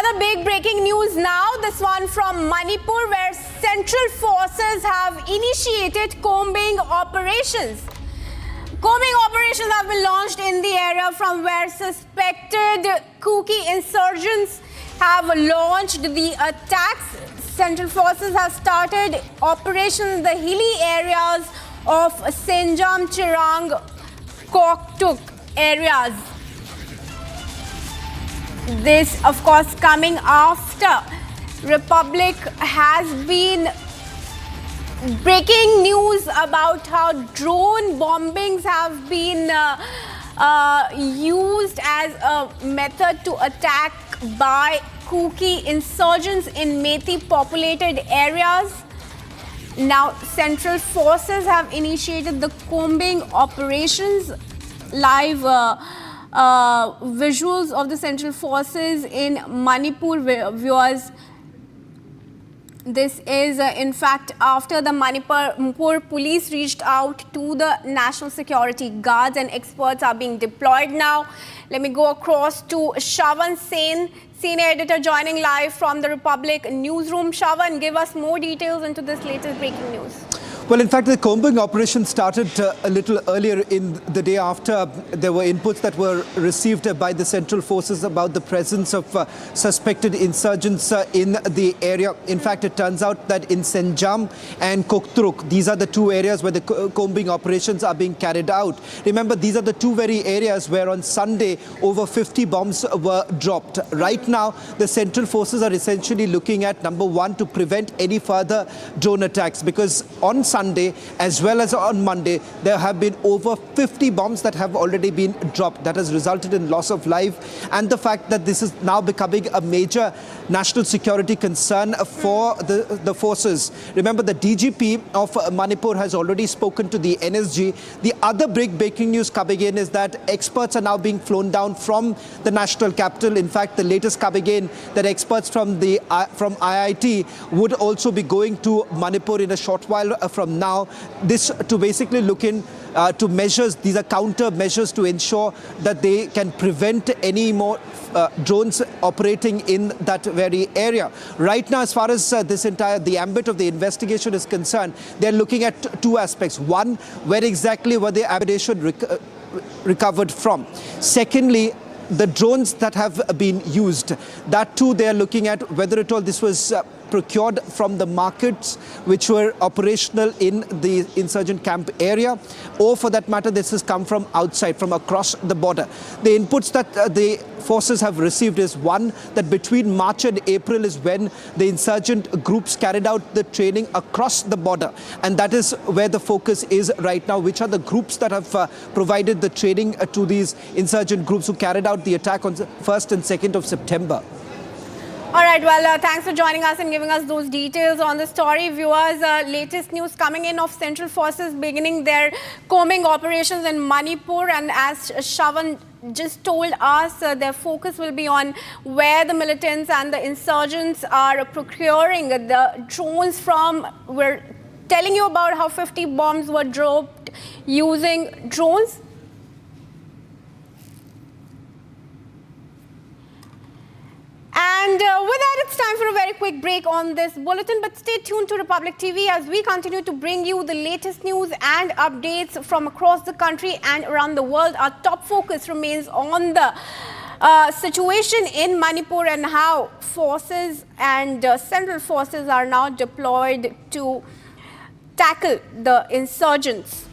Another big breaking news now, this one from Manipur, where central forces have initiated combing operations. Combing operations have been launched in the area from where suspected Kuki insurgents have launched the attacks. Central forces have started operations in the hilly areas of Senjam, Chirang, Koktuk areas. This, of course, coming after Republic has been breaking news about how drone bombings have been used as a method to attack by Kuki insurgents in Meitei populated areas. Now, central forces have initiated the combing operations. Live visuals of the central forces in Manipur, viewers. This is in fact after the Manipur police reached out to the national security guards, and experts are being deployed now. Let me go across to Shravan Sen, senior editor, joining live from the Republic newsroom. Shravan, give us more details into this latest breaking news. Well, in fact, the combing operation started a little earlier in the day after there were inputs that were received by the central forces about the presence of suspected insurgents in the area. In fact, it turns out that in Senjam and Koktruk, these are the two areas where the combing operations are being carried out. Remember, these are the two very areas where on Sunday over 50 bombs were dropped. Right now, the central forces are essentially looking at, number one, to prevent any further drone attacks, because on Sunday as well as on Monday, there have been over 50 bombs that have already been dropped. That has resulted in loss of life, and the fact that this is now becoming a major national security concern for the forces. Remember, the DGP of Manipur has already spoken to the NSG. The other big breaking news coming in is that experts are now being flown down from the national capital. In fact, the latest coming in that experts from IIT would also be going to Manipur in a short while from now, this to basically look in to measures. These are counter measures to ensure that they can prevent any more drones operating in that very area. Right now, as far as the ambit of the investigation is concerned, they're looking at two aspects. One, where exactly were the ammunition recovered from? Secondly, the drones that have been used, that too they are looking at whether at all this was procured from the markets which were operational in the insurgent camp area, or for that matter, this has come from outside, from across the border. The inputs that the forces have received is, one, that between March and April is when the insurgent groups carried out the training across the border, and that is where the focus is right now. Which are the groups that have provided the training to these insurgent groups who carried out the attack on 1st and 2nd of September. All right, well, thanks for joining us and giving us those details on the story. Viewers, latest news coming in of central forces beginning their combing operations in Manipur, and as Shravan just told us, their focus will be on where the militants and the insurgents are procuring the drones from. We're telling you about how 50 bombs were dropped using drones. And with that, it's time for a very quick break on this bulletin. But stay tuned to Republic TV as we continue to bring you the latest news and updates from across the country and around the world. Our top focus remains on the situation in Manipur and how forces and central forces are now deployed to tackle the insurgents.